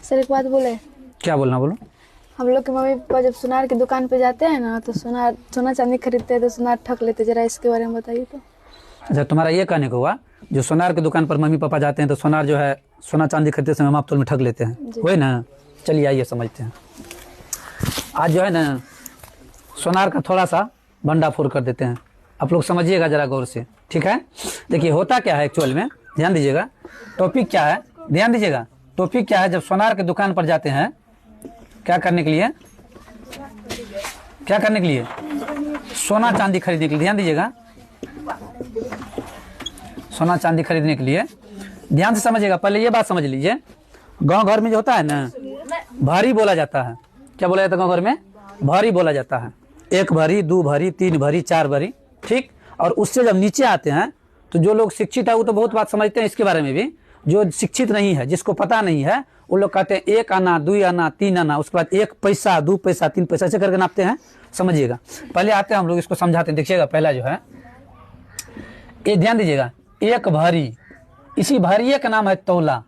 Sir एक बात बोले। क्या बोलना, बोलो। हम लोग के मम्मी पापा जब सुनार की दुकान पे जाते हैं ना तो सोना चांदी खरीदते हैं तो सुनार ठग लेते, जरा इसके बारे में बताइए तो। अच्छा, तुम्हारा ये कहने को हुआ जो सोनार की दुकान पर मम्मी पापा जाते हैं तो सोनार जो है सोना चांदी खरीदते समय माप तोल में ठग लेते हैं, वही ना। चलिए आइए समझते हैं। आज जो है ना सोनार का थोड़ा सा भंडाफोड़ कर देते हैं, आप लोग समझिएगा जरा गौर से, ठीक है। देखिए होता क्या है एक्चुअल में, ध्यान दीजिएगा। टॉपिक क्या है, ध्यान दीजिएगा। टॉपिक क्या है, जब सोनार की दुकान पर जाते हैं क्या करने के लिए, क्या करने के लिए, सोना चांदी खरीदने के लिए। ध्यान दीजिएगा, सोना चांदी खरीदने के लिए ध्यान से समझिएगा। पहले ये बात समझ लीजिए, गांव घर में जो होता है ना भारी बोला जाता है। क्या बोला जाता है गांव घर में? भारी बोला जाता है। 1 भरी, 2 भरी, 3 भरी, 4 भरी, ठीक। और उससे जब नीचे आते हैं तो जो लोग शिक्षित है वो तो बहुत बात समझते हैं इसके बारे में भी। जो शिक्षित नहीं है, जिसको पता नहीं है, वो लोग कहते हैं 1 आना, 2 आना, 3 आना, उसके बाद 1 पैसा, 2 पैसा, 3 पैसा, ऐसे करके नापते हैं। समझिएगा, पहले आते हैं हम लोग इसको समझाते हैं। देखिएगा पहला जो है ये ध्यान दीजिएगा, 1 भरी, इसी भरिये का नाम है तोला।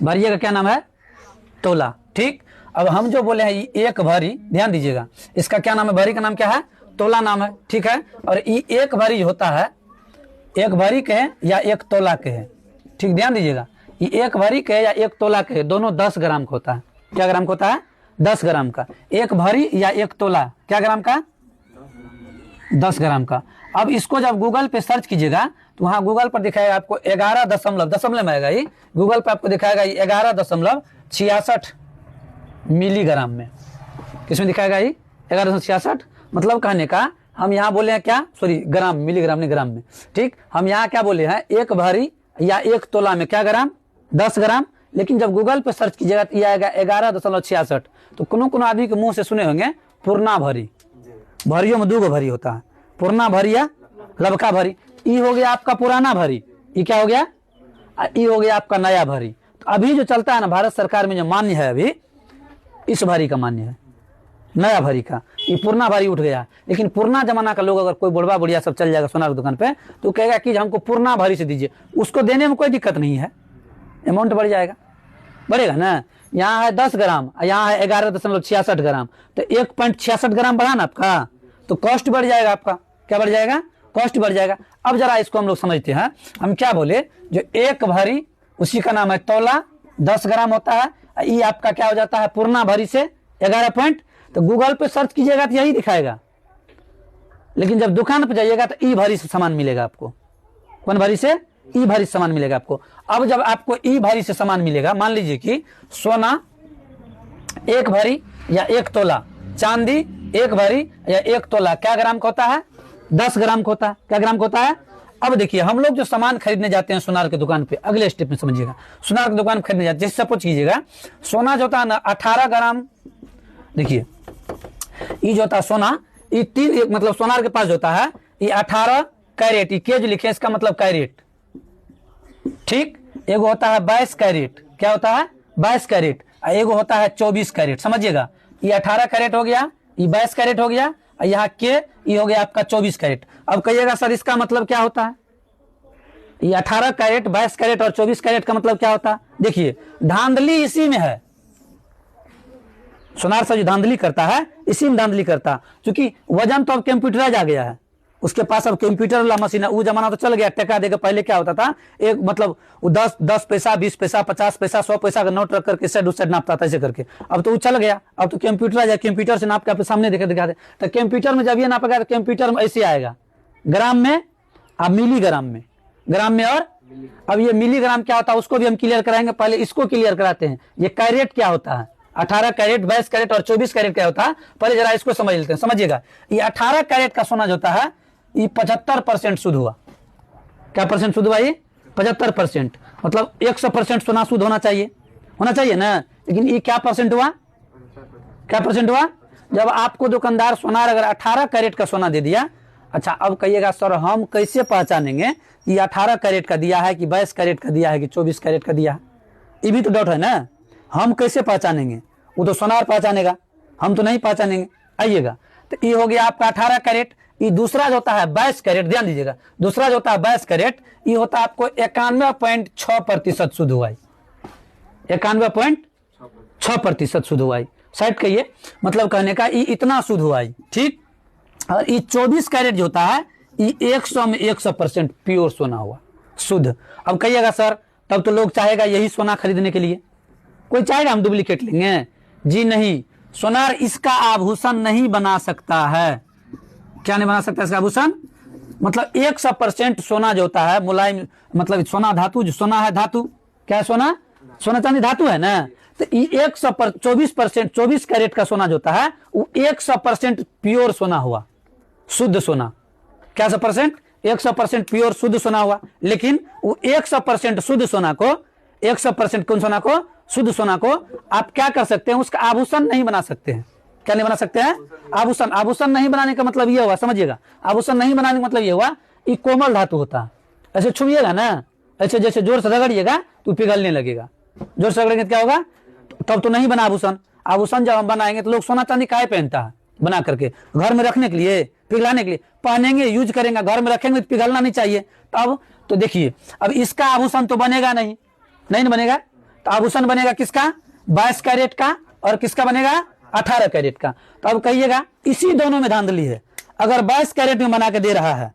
भरिये का क्या नाम है? तोला, ठीक। अब हम जो बोले हैं 1 भरी, ध्यान दीजिएगा, इसका क्या नाम है? भरी का नाम क्या है? तोला नाम है, ठीक है। और ये 1 भरी होता है, 1 भरी के है या 1 तोला के है, ठीक। ध्यान दीजिएगा, ये 1 भरी के या 1 तोला के है, दोनों 10 ग्राम का होता है। क्या ग्राम का होता है? 10 ग्राम का। 1 भरी या 1 तोला क्या ग्राम का? 10 ग्राम का। अब इसको जब गूगल पे सर्च कीजिएगा तो वहां गूगल पर दिखाएगा आपको 11 दशमलव में आएगा, ये गूगल पे आपको दिखाएगा 11.66 मिलीग्राम में। किसमें दिखाएगा ये? 11.66। मतलब कहने का हम यहाँ बोले हैं क्या, सॉरी ग्राम, मिलीग्राम नहीं, ग्राम में, ठीक। हम यहाँ क्या बोले हैं, 1 भरी या 1 तोला में क्या ग्राम? 10 ग्राम। लेकिन जब गूगल पे सर्च कीजिएगा तो ये आएगा 11.66। तो कोनो आदमी के मुंह से सुने होंगे पूर्णा भरी, भरियों में 2 भरी होता है, पूर्णा भरी या लबका भरी। ई हो गया आपका पुराना भरी, ई क्या हो गया? ई हो गया आपका नया भरी। तो अभी जो चलता है ना भारत सरकार में जो मान्य है अभी, इस भरी का मान्य है, नया भरी का। ये पुराना भरी उठ गया। लेकिन पुराना जमाना का लोग अगर कोई बुढ़वा बुढ़िया सब चल जाएगा सोनार की दुकान पे तो कहेगा कि हमको पुराना भरी से दीजिए, उसको देने में कोई दिक्कत नहीं है, अमाउंट बढ़ जाएगा, बढ़ेगा ना। यहाँ है 10 ग्राम, यहाँ है 11.66 ग्राम, तो 1.66 ग्राम बढ़ा ना आपका, तो कॉस्ट बढ़ जाएगा आपका। क्या बढ़ जाएगा? कॉस्ट बढ़ जाएगा। अब जरा इसको हम लोग समझते हैं। हम क्या बोले, जो 1 भरी उसी का नाम है तोला, 10 ग्राम होता है। ये आपका क्या हो जाता है? पूर्णा भरी से 11 पॉइंट। तो गूगल पे सर्च कीजिएगा तो यही दिखाएगा। लेकिन जब दुकान पे जाइएगा तो ई भरी से सामान मिलेगा आपको। कौन भरी से? ई भरी से सामान मिलेगा आपको। अब जब आपको ई भरी से सामान मिलेगा, मान लीजिए कि सोना 1 भरी या 1 तोला, चांदी 1 भरी या 1 तोला क्या ग्राम का होता है? 10 ग्राम का होता है। क्या ग्राम का होता है? अब देखिए हम लोग जो सामान खरीदने जाते हैं सोनार की दुकान पे, अगले स्टेप में समझिएगा। सोनार की दुकान खरीदने जाते, जैसे सपोज कीजिएगा सोना जो होता है ना 18 ग्राम, देखिए ये जो होता है सोना, ये 3 मतलब सोनार के पास जो होता है ये 18 कैरेट, ये के जो लिखे इसका मतलब कैरेट, ठीक। एगो होता है 22 कैरेट, क्या होता है? 22 कैरेट। एगो होता है 24 कैरेट। समझिएगा, ये 18 कैरेट हो गया, ये 22 कैरेट हो गया, यहाँ के ये हो गया आपका 24 कैरेट। अब कहिएगा सर इसका मतलब क्या होता है? ये 18 कैरेट, 22 कैरेट और 24 कैरेट का मतलब क्या होता है? देखिए धांधली इसी में है। सोनार से जो धांधली करता है इसी में धांधली करता है, क्योंकि वजन तो अब कंप्यूटराइज आ गया है, उसके पास अब कंप्यूटर वाला मशीन है। वो जमाना तो चल गया, टका देकर पहले क्या होता था, एक मतलब 10 पैसा, 20 पैसा, 50 पैसा, 100 पैसा का नोट रख करके साइड उस साइड नापता था ऐसे करके। अब तो वो चल गया, अब तो कंप्यूटर कंप्यूटर से नाप के आपके सामने दिखा दे। तो कंप्यूटर में जब ये नापेगा तो कंप्यूटर में ऐसे आएगा, ग्राम में, अब मिलीग्राम में, ग्राम में। और अब ये मिलीग्राम क्या होता है उसको भी हम क्लियर कराएंगे, पहले इसको क्लियर कराते हैं। ये कैरेट क्या होता है? 18 कैरेट, 22 कैरेट और 24 कैरेट क्या होता है, पहले जरा इसको समझ लेते हैं। समझिएगा, ये 18 कैरेट का सोना जो होता है ये 75% शुद्ध हुआ। क्या परसेंट शुद्ध हुआ? ये 75%, मतलब 100% सोना शुद्ध होना चाहिए ना। लेकिन ये क्या परसेंट हुआ? क्या परसेंट हुआ? जब आपको दुकानदार सोनार अगर 18 कैरेट का सोना दे दिया, अच्छा अब कहिएगा सर हम कैसे पहचानेंगे कि 18 कैरेट का दिया है कि 22 कैरेट का दिया है कि 24 कैरेट का दिया है? ये भी तो डाउट है ना। हम कैसे पहचानेंगे? वो तो सोनार पहचानेगा, हम तो नहीं पहचानेंगे। आइएगा, तो ये हो गया आपका 18 कैरेट। ये दूसरा जो होता है 22 कैरेट, ध्यान दीजिएगा, दूसरा जो होता है 22 कैरेट, ये होता है आपको 91.6% शुद्ध हुआ। 91.6% शुद्ध हुआ। साइड कहिए, मतलब कहने का ये इतना शुद्ध हुआ। ठीक, और ये 24 कैरेट जो होता है ये 100 में 100% प्योर सोना हुआ, शुद्ध। अब कहिएगा सर तब तो लोग चाहेगा यही सोना खरीदने के लिए, कोई चाहेगा हम डुप्लीकेट लेंगे? जी नहीं, सोनार इसका आभूषण नहीं बना सकता है। क्या नहीं बना सकता इसका आभूषण? मतलब 100% सोना जो होता है मुलायम, मतलब सोना धातु, जो सोना है धातु, क्या है सोना? सोना चांदी धातु है ना। तो ये 124%, 24 कैरेट का सोना जो होता है वो 100% प्योर सोना हुआ, शुद्ध सोना। क्या 100% प्योर शुद्ध सोना हुआ। लेकिन वो 100% शुद्ध सोना को, 100% कौन सोना को? शुद्ध सोना को आप क्या कर सकते हैं? उसका आभूषण नहीं बना सकते हैं। क्या नहीं बना सकते हैं? आभूषण। आभूषण नहीं बनाने का मतलब ये हुआ, समझिएगा, आभूषण नहीं बनाने का मतलब ये हुआ ये कोमल धातु होता है। ऐसे छुइएगा ना, ऐसे जैसे जोर से रगड़िएगा तो पिघलने लगेगा। जोर से रगड़ेंगे तो क्या होगा? तब तो नहीं बना आभूषण। आभूषण जब हम बनाएंगे तो लोग सोना चांदी काहे पहनता है? बना करके घर में रखने के लिए, पिघलाने के लिए पहनेंगे, यूज करेंगे, घर में रखेंगे तो पिघलना नहीं चाहिए। तब तो देखिए, अब इसका आभूषण तो बनेगा नहीं, नहीं बनेगा। तो आभूषण बनेगा किसका? 22 कैरेट का, और किसका बनेगा? 18 कैरेट का। तो अब कहिएगा इसी दोनों में धांधली है। अगर 22 कैरेट में बना के दे रहा है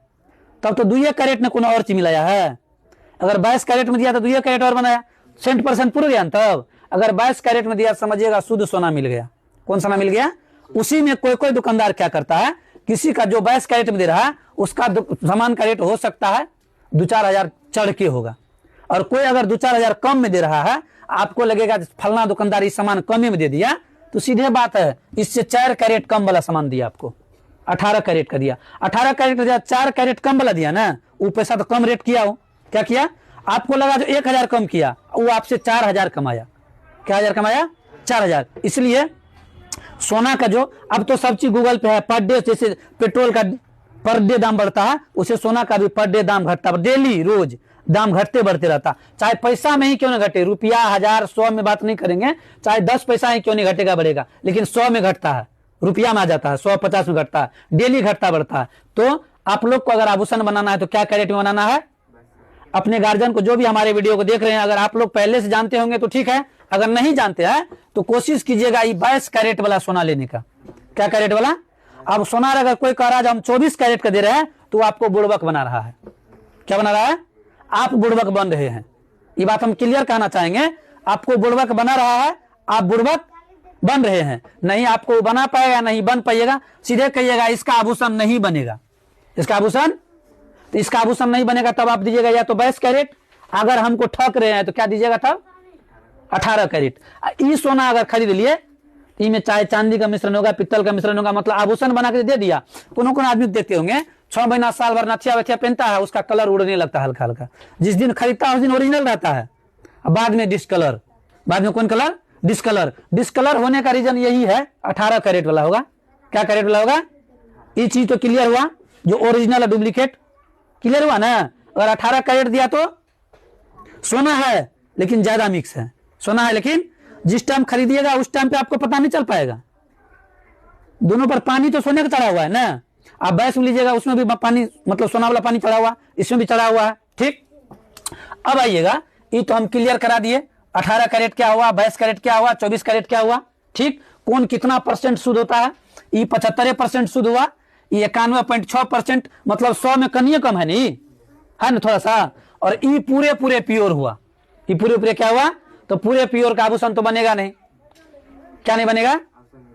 तब तो 2 कैरेट ने कोई और चीज मिलाया है। अगर 22 कैरेट में दिया तो 2 कैरेट और बनाया, 100% पूरा गया। तब अगर 22 कैरेट में दिया समझिएगा शुद्ध सोना मिल गया। कौन सोना मिल गया? उसी में कोई दुकानदार क्या करता है, किसी का जो 22 कैरेट में दे रहा है उसका सामान का रेट हो सकता है 2-4 हजार चढ़ के होगा, और कोई अगर 2-4 हजार कम में दे रहा है, आपको लगेगा फलना दुकानदार इस सामान कम में दे दिया, तो सीधे बात है इससे 4 कैरेट कम वाला सामान दिया आपको, 18 कैरेट का दिया। 18 कैरेट का दिया, 4 कैरेट कम वाला दिया ना, वो पैसा तो कम रेट किया हो। क्या किया? आपको लगा जो 1 हजार कम किया, वो आपसे 4 हजार कमाया। क्या हजार कमाया? 4 हजार। इसलिए सोना का जो, अब तो सब चीज गूगल पे है, पर डे, जैसे पेट्रोल का पर डे दाम बढ़ता है उसे सोना का भी पर डे दाम घटता है, डेली रोज दाम घटते बढ़ते रहता। चाहे पैसा में ही क्यों ना घटे, रुपया, हजार, 100 में बात नहीं करेंगे, चाहे 10 पैसा ही क्यों नहीं घटेगा बढ़ेगा, लेकिन 100 में घटता है, रुपया में आ जाता है, 150 में घटता है, डेली घटता बढ़ता है। तो आप लोग को अगर आभूषण बनाना है तो क्या कैरेट में बनाना है? अपने गार्जियन को, जो भी हमारे वीडियो को देख रहे हैं, अगर आप लोग पहले से जानते होंगे तो ठीक है, अगर नहीं जानते हैं तो कोशिश कीजिएगा ये 22 कैरेट वाला सोना लेने का। क्या कैरेट वाला? अब सोना अगर कोई कह रहा है हम 24 कैरेट का दे रहे हैं तो आपको बुड़बक बना रहा है। क्या बना रहा है? आप बुड़बक बन रहे हैं। ये बात हम क्लियर कहना चाहेंगे, आपको बुड़बक बना रहा है, आप बुड़बक बन रहे हैं। नहीं आपको बना पाएगा, नहीं बन पाइएगा, सीधे कहिएगा इसका आभूषण नहीं बनेगा। इसका आभूषण, तो इसका आभूषण नहीं बनेगा तब आप दीजिएगा या तो 22 कैरेट, अगर हमको ठग रहे हैं तो क्या दीजिएगा तब? 18 कैरेट। ये सोना अगर खरीद लिए, इसमें चाहे चांदी का मिश्रण होगा, पित्तल का मिश्रण होगा, मतलब आभूषण बना के दे दिया। कोनो आदमी देखते होंगे 6 महीना साल भर नथिया वथिया पहनता है, उसका कलर उड़ने लगता है हल्का हल्का। जिस दिन खरीदता है उस दिन ओरिजिनल रहता है, बाद में डिस्कलर। बाद में कौन कलर? डिस्कलर। डिस्कलर होने का रीजन यही है, 18 कैरेट वाला होगा। क्या कैरेट वाला होगा? ये चीज तो क्लियर हुआ, जो ओरिजिनल है डुप्लीकेट क्लियर हुआ ना। अगर 18 कैरेट दिया तो सोना है लेकिन ज्यादा मिक्स है, सोना है लेकिन जिस टाइम खरीदिएगा उस टाइम पे आपको पता नहीं चल पाएगा। दोनों पर पानी तो सोने का चढ़ा हुआ है ना। आप 22 में लीजिएगा उसमें भी पानी, मतलब सोना वाला पानी चढ़ा हुआ, इसमें भी चढ़ा हुआ है। ठीक, अब आइएगा, ये तो हम क्लियर करा दिए, 18 कैरेट क्या हुआ, 22 कैरेट क्या हुआ, 24 कैरेट क्या हुआ। ठीक, कौन कितना परसेंट शुद्ध होता है? ये 75% शुद्ध हुआ, ये 91.6%, मतलब 100 में कनिए कम है नहीं, है ना थोड़ा सा। और ये पूरे प्योर हुआ, ये पूरे क्या हुआ? तो पूरे प्योर का आभूषण तो बनेगा नहीं। क्या नहीं बनेगा?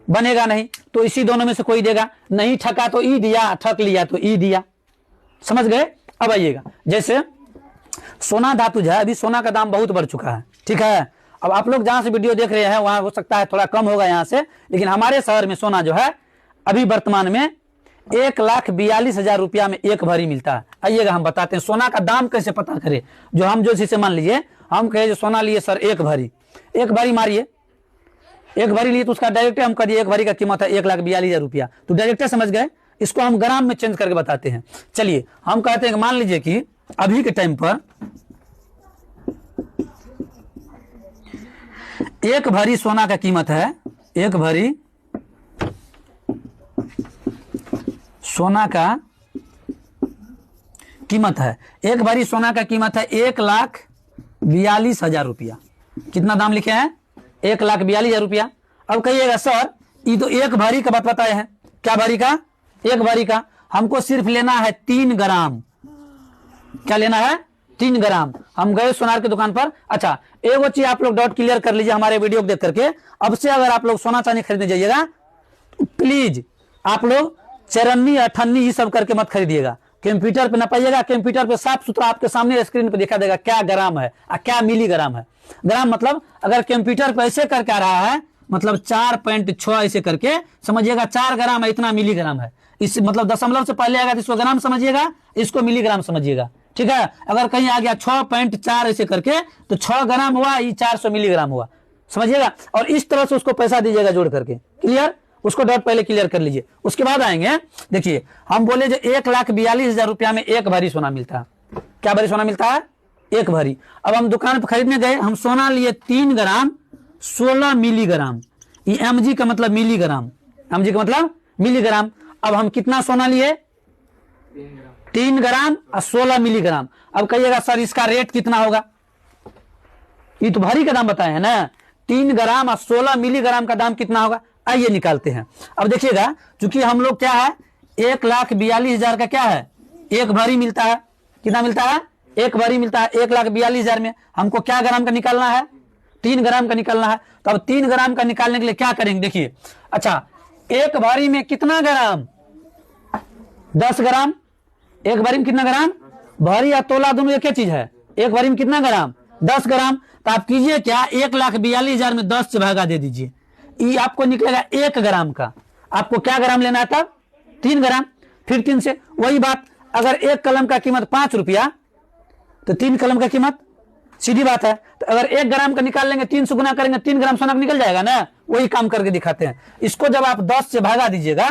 बनेगा नहीं। तो इसी दोनों में से कोई देगा, नहीं ठका तो ई दिया, ठक लिया तो ई दिया। समझ गए? अब आइएगा, जैसे सोना धातु है, अभी सोना का दाम बहुत बढ़ चुका है। ठीक है, अब आप लोग जहां से वीडियो देख रहे हैं वहां हो सकता है थोड़ा कम होगा यहाँ से, लेकिन हमारे शहर में सोना जो है अभी वर्तमान में 1,42,000 रुपया में 1 भरी मिलता है। आइएगा हम बताते हैं सोना का दाम कैसे पता करें। जो हम जो जैसे मान लीजिए हम कहे जो सोना लिए सर 1 भरी, 1 भरी मारिए, 1 भरी लिए तो उसका डायरेक्ट हम कह दिए 1 भरी का कीमत है 1,42,000 रुपया, तो डायरेक्ट समझ गए। इसको हम ग्राम में चेंज करके बताते हैं। चलिए हम कहते हैं मान लीजिए कि अभी के टाइम पर 1 भरी सोना का कीमत है, 1 भरी सोना का कीमत है, 1 भरी सोना का कीमत है 1,42,000 रुपया। कितना दाम लिखे हैं? 1,42,000 रुपया। अब कहिएगा सर ये तो एक भरी का बात बताए हैं। क्या भरी का? एक भरी का। हमको सिर्फ लेना है 3 ग्राम। क्या लेना है? 3 ग्राम। हम गए सोनार की दुकान पर। अच्छा एक चीज आप लोग डाउट क्लियर कर लीजिए हमारे वीडियो को देख करके। अब से अगर आप लोग सोना चांदी खरीदने जाइएगा तो प्लीज आप लोग चरन्नी अठन्नी ये सब करके मत खरीदिएगा। कंप्यूटर पे ना पाइएगा। कंप्यूटर पे साफ सुथरा आपके सामने स्क्रीन पे दिखा देगा क्या ग्राम है और क्या मिलीग्राम है। ग्राम मतलब अगर कंप्यूटर पे ऐसे करके आ रहा है मतलब 4.6 ऐसे करके समझिएगा 4 ग्राम है, इतना मिलीग्राम है। इस मतलब दशमलव से पहले आएगा तो इसको ग्राम समझिएगा, इसको मिलीग्राम समझिएगा। ठीक है, अगर कहीं आ गया 6.4 ऐसे करके तो 6 ग्राम हुआ, ये 400 मिलीग्राम हुआ, समझिएगा। और इस तरह से उसको पैसा दीजिएगा जोड़ करके। क्लियर? उसको डॉट पहले क्लियर कर लीजिए। उसके बाद आएंगे, देखिए हम बोले जो 1,42,000 रुपया में एक भरी सोना मिलता है। क्या भरी सोना मिलता है? एक भरी। अब हम दुकान पर खरीदने गए, हम सोना लिए 3 ग्राम 16 मिलीग्राम। ये mg का मतलब मिलीग्राम, mg का मतलब मिलीग्राम। अब हम कितना सोना लिए? 3 ग्राम और 16 मिलीग्राम। अब कहिएगा सर इसका रेट कितना होगा? ये तो भरी का दाम बताए हैं ना। 3 ग्राम और 16 मिलीग्राम का दाम कितना होगा? आइए निकालते हैं। अब देखिएगा चूंकि हम लोग क्या है 1,42,000 का क्या है एक भरी मिलता है। कितना मिलता है? एक भरी मिलता है। 1,42,000 में हमको क्या ग्राम का निकालना है? 3 ग्राम का निकालना है। तो अब 3 ग्राम का निकालने के लिए क्या करेंगे? देखिए अच्छा एक भरी में कितना ग्राम? 10 ग्राम। एक भरी में कितना ग्राम? भरी या तोला दोनों एक ही चीज है। एक भरी में कितना ग्राम? 10 ग्राम। तो आप कीजिए क्या 1,42,000 में 10 से भागा दे दीजिए, ये आपको निकलेगा 1 ग्राम का। आपको क्या ग्राम लेना है तब? 3 ग्राम। फिर 3 से वही बात, अगर एक कलम का कीमत 5 रुपया तो 3 कलम का कीमत, सीधी बात है। तो अगर 1 ग्राम का निकाल लेंगे 3 से गुना करेंगे 3 ग्राम सोना निकल जाएगा ना। वही काम करके दिखाते हैं। इसको जब आप 10 से भागा दीजिएगा,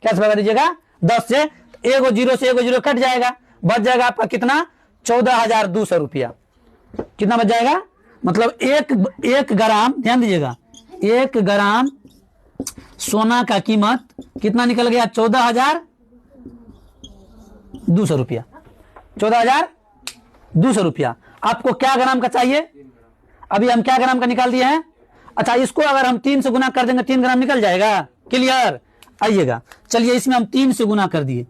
क्या से भागा दीजिएगा? 10 से, एगो जीरो से एगो जीरो कट जाएगा, बच जाएगा आपका कितना? 14,200 रुपया। कितना बच जाएगा? मतलब एक ग्राम, ध्यान दीजिएगा, 1 ग्राम सोना का कीमत कितना निकल गया? 14,200 रुपया। 14,200 रुपया। आपको क्या ग्राम का चाहिए? अभी हम क्या ग्राम का निकाल दिए हैं। अच्छा इसको अगर हम 3 से गुना कर देंगे 3 ग्राम निकल जाएगा। क्लियर? आइएगा चलिए इसमें हम 3 से गुना कर दिए,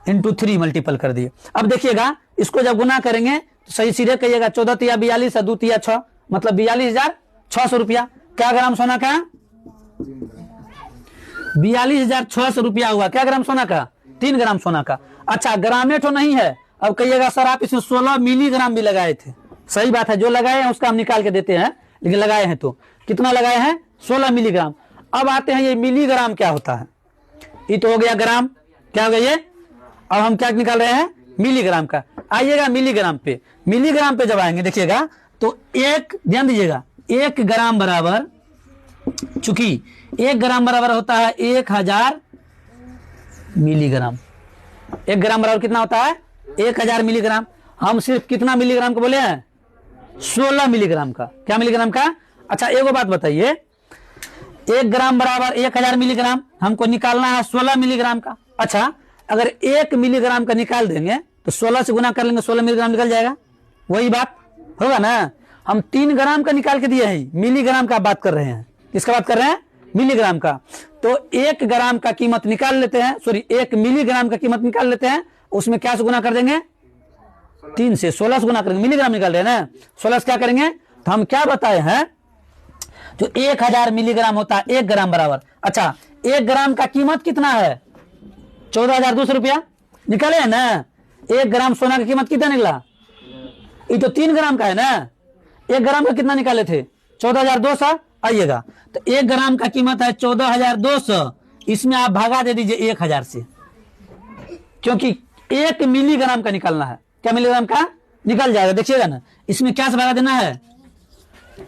इंटू 3 मल्टीपल कर दिए। अब देखिएगा इसको जब गुना करेंगे तो सही सीधे कहिएगा 14 तिया 42 2 तिया 6 मतलब 42,600 रुपया। क्या ग्राम सोना का? 42,600 रुपया हुआ। क्या ग्राम सोना का? 3 ग्राम सोना का। अच्छा ग्रामे तो नहीं है। अब कहिएगा सर आप इसमें 16 मिलीग्राम भी लगाए थे। सही बात है, जो लगाए हैं उसका हम निकाल के देते हैं, लेकिन लगाए हैं तो कितना लगाए हैं? 16 मिलीग्राम। अब आते हैं ये मिलीग्राम क्या होता है। ये तो हो गया ग्राम, क्या हो गया ये। अब हम क्या निकाल रहे हैं? मिलीग्राम का। आइएगा मिलीग्राम पे। मिलीग्राम पे जब आएंगे देखिएगा तो एक, ध्यान दीजिएगा, 1 ग्राम बराबर, चूंकि 1 ग्राम बराबर होता है 1000 मिलीग्राम। 1 ग्राम बराबर कितना होता है? 1000 मिलीग्राम। हम सिर्फ कितना मिलीग्राम का बोले हैं? 16 मिलीग्राम का। क्या मिलीग्राम का? अच्छा एगो बात बताइए, 1 ग्राम बराबर 1000 मिलीग्राम, हमको निकालना है 16 मिलीग्राम का। अच्छा अगर 1 मिलीग्राम का निकाल देंगे तो 16 से गुना कर लेंगे 16 मिलीग्राम निकल जाएगा। वही बात होगा ना। हम 3 ग्राम का निकाल के दिए हैं, मिलीग्राम का बात कर रहे हैं। किसका बात कर रहे हैं? मिलीग्राम का। तो 1 ग्राम का कीमत निकाल लेते हैं, सॉरी 1 मिलीग्राम का कीमत निकाल लेते हैं। उसमें क्या से गुना कर देंगे? 3 से। 16 से गुना करेंगे, मिलीग्राम निकाल रहे हैं ना। 16 से क्या करेंगे? तो हम क्या बताए हैं, जो 1000 मिलीग्राम होता है 1 ग्राम बराबर। अच्छा 1 ग्राम का कीमत कितना है? 14,200 रुपया। निकाले है ना। 1 ग्राम सोना का कीमत कितना निकला? ये तो 3 ग्राम का है ना। 1 ग्राम का कितना निकाले थे? 14,200। आइएगा तो 1 ग्राम का कीमत है 14,200, इसमें आप भागा दे दीजिए 1000 से, क्योंकि 1 मिलीग्राम का निकालना है। क्या मिलीग्राम का? निकल जाएगा। देखिएगा ना इसमें क्या से भागा देना है?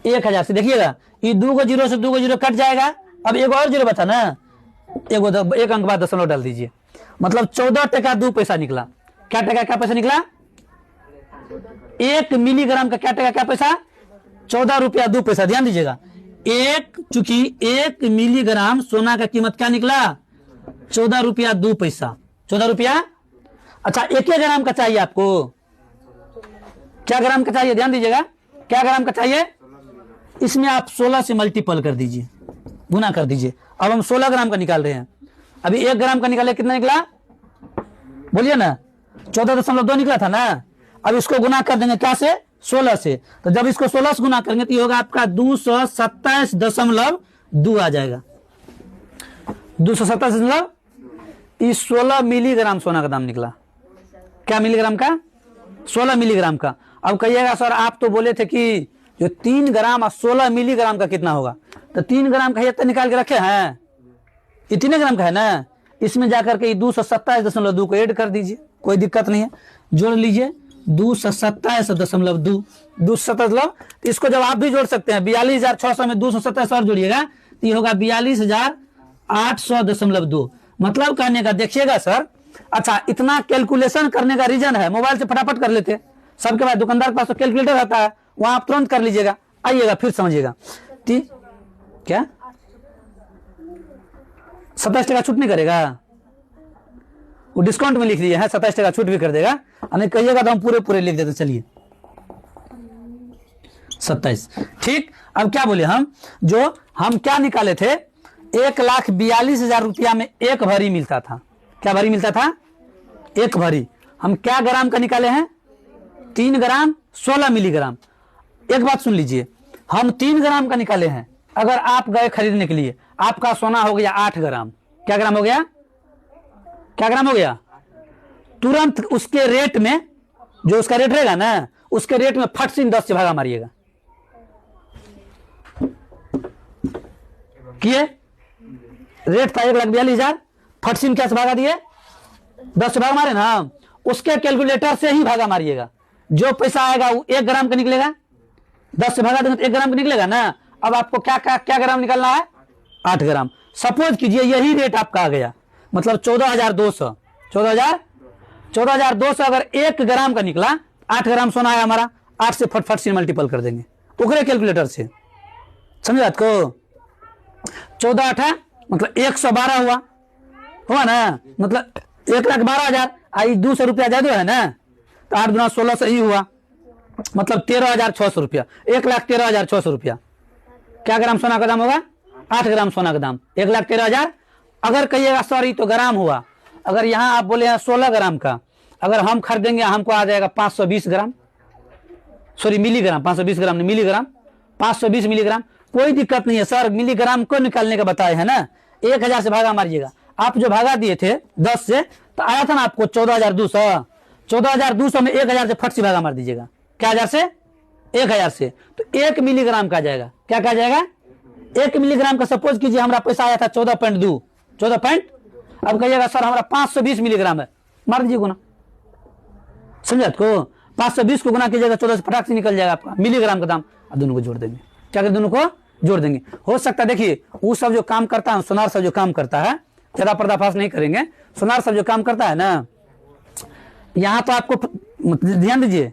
1000 से। देखिएगा ये 2 जीरो से 2 जीरो कट जाएगा। अब एक और जीरो बचा ना, एक अंक बाद दशमलव डाल दीजिए, मतलब 14 टका 2 पैसा निकला। क्या टका क्या पैसा निकला? 1 मिलीग्राम का क्या टका क्या पैसा? 14 रुपया 2 पैसा। ध्यान दीजिएगा, चूंकि 1 मिलीग्राम सोना का कीमत क्या निकला? 14 रुपया 2 पैसा। 14 रुपया। अच्छा 1 ग्राम का चाहिए आपको? क्या ग्राम का चाहिए? ध्यान दीजिएगा, क्या ग्राम का चाहिए? इसमें आप 16 से मल्टीपल कर दीजिए, गुना कर दीजिए। अब हम 16 ग्राम का निकाल रहे हैं, अभी 1 ग्राम का निकाले कितना निकला, बोलिए ना, 14.2 निकला था ना। अब इसको गुना कर देंगे क्या से, 16 से। तो जब इसको 16 से गुना करेंगे तो ये होगा आपका 227.2 आ जाएगा। 227, इस 16 मिलीग्राम सोना का दाम निकला। क्या मिलीग्राम का, 16 मिलीग्राम का। अब कहिएगा सर आप तो बोले थे कि जो 3 ग्राम और 16 मिलीग्राम का कितना होगा, तो 3 ग्राम का ये तो निकाल के रखे हैं, इतने ग्राम का है ना, इसमें जाकर के 227.2 को ऐड कर दीजिए, कोई दिक्कत नहीं है, जोड़ लीजिए 227.2, 227, इसको जब आप भी जोड़ सकते हैं 42,600 में 227 और जोड़िएगा तो ये होगा 42,800.2। मतलब कहने का देखिएगा सर, अच्छा इतना कैलकुलेशन करने का रीजन है, मोबाइल से फटाफट कर लेते, सबके पास, दुकानदार के पास तो कैलकुलेटर रहता है, वहां आप तुरंत कर लीजिएगा। आइएगा फिर समझिएगा, क्या 27 छूट नहीं करेगा, वो डिस्काउंट में लिख दिए हैं, 27 छूट भी कर देगा, नहीं कहिएगा तो हम पूरे लिख देते। चलिए 27, ठीक। अब क्या बोले हम, जो हम क्या निकाले थे, 1,42,000 रुपया में 1 भरी मिलता था। क्या भरी मिलता था, 1 भरी। हम क्या ग्राम का निकाले हैं, 3 ग्राम 16 मिलीग्राम। एक बात सुन लीजिए, हम 3 ग्राम का निकाले हैं, अगर आप गए खरीदने के लिए, आपका सोना हो गया 8 ग्राम। क्या ग्राम हो गया, क्या ग्राम हो गया, तुरंत उसके रेट में, जो उसका रेट रहेगा ना, उसके रेट में फट से 10 से भागा मारिएगा। किए, रेट था 1,42,000, फट से क्या से भागा दिए, 10 से भागा मारे ना, उसके कैलकुलेटर से ही भागा मारिएगा। जो पैसा आएगा वो 1 ग्राम का निकलेगा, 10 से भागा देंगे तो 1 ग्राम का निकलेगा ना। अब आपको क्या ग्राम निकालना है, 8 ग्राम। सपोज कीजिए यही रेट आपका आ गया, मतलब 14,200, 14,200 अगर 1 ग्राम का निकला, 8 ग्राम सोना है हमारा, 8 से फट से मल्टीपल कर देंगे उकरे कैलकुलेटर से, समझे बात को। 14 8 मतलब 112 हुआ ना, मतलब 1,12,000, आई 200 रुपया ज्यादा है ना, तो 8 गुना 16 सही हुआ, मतलब 13,600 रुपया, 1,13,600 रुपया। क्या ग्राम सोना का दाम होगा, 8 ग्राम सोना का दाम 1,13,000। अगर कहिएगा सॉरी तो ग्राम हुआ, अगर यहाँ आप बोले हैं 16 ग्राम का, अगर हम खरीदेंगे हमको आ जाएगा 520 ग्राम, सॉरी मिलीग्राम, 520 ग्राम नहीं मिलीग्राम, 520 मिलीग्राम। कोई दिक्कत नहीं है सर, मिलीग्राम को निकालने का बताए है ना, 1,000 से भागा मारिएगा। आप जो भागा दिए थे 10 से, तो आया था ना आपको 14,200, 14,200 में 1,000 से फट से भागा मार दीजिएगा। क्या 1000 से, 1,000 से, तो 1 मिलीग्राम का जाएगा। क्या कहा जाएगा, 1 मिलीग्राम का। सपोज कीजिए हमारा पैसा आया था 14.2, 14 अब कहिएगा सर हमारा 520 मिलीग्राम है, मार दीजिए गुना, समझे को, 520 को गुना कीजिएगा 14 से फटाक से निकल जाएगा आपका मिलीग्राम का दाम। अब दोनों को जोड़ देंगे, क्या करें, दोनों को जोड़ देंगे। हो सकता है देखिए वो सब जो काम करता है, सोनार सब जो काम करता है, ज्यादा पर्दाफाश नहीं करेंगे, सोनार सब जो काम करता है ना, यहां तो आपको ध्यान दीजिए,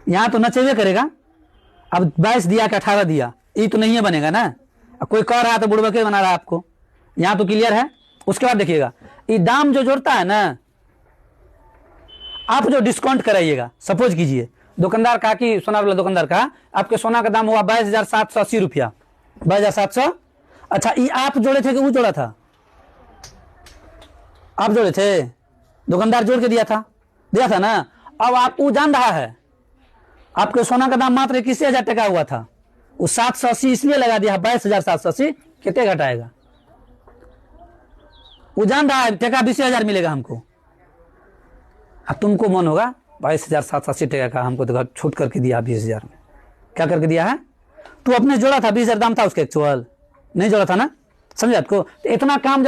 यहां तो नचेबे करेगा। अब 22 दिया कि 18 दिया, ये तो नहीं है बनेगा ना। अब कोई कह रहा है तो बुड़बके बना रहा है आपको, यहां तो क्लियर है। उसके बाद देखिएगा ये दाम जो जोड़ता है ना, आप जो डिस्काउंट कराइएगा, सपोज कीजिए दुकानदार कहा कि सोना वाला दुकानदार कहा आपके सोना का दाम हुआ 22,780 रुपया, 22,700। अच्छा ये आप जोड़े थे कि वो जोड़ा था, आप जोड़े थे, दुकानदार जोड़ के दिया था ना। अब आप वो जान रहा है आपके सोना का दाम मात्र 21,000 टका हुआ था, वो 780 इसलिए लगा दिया 22,780, कितने घटाएगा, वो जान रहा है टका 20,000 मिलेगा हमको। अब तुमको मन होगा 22,780 टका का हमको तो छूट करके दिया 20,000 में, क्या करके दिया है, तू अपने जोड़ा था 20,000 दाम था उसका, एक्चुअल नहीं जोड़ा था ना, समझे आपको। तो इतना काम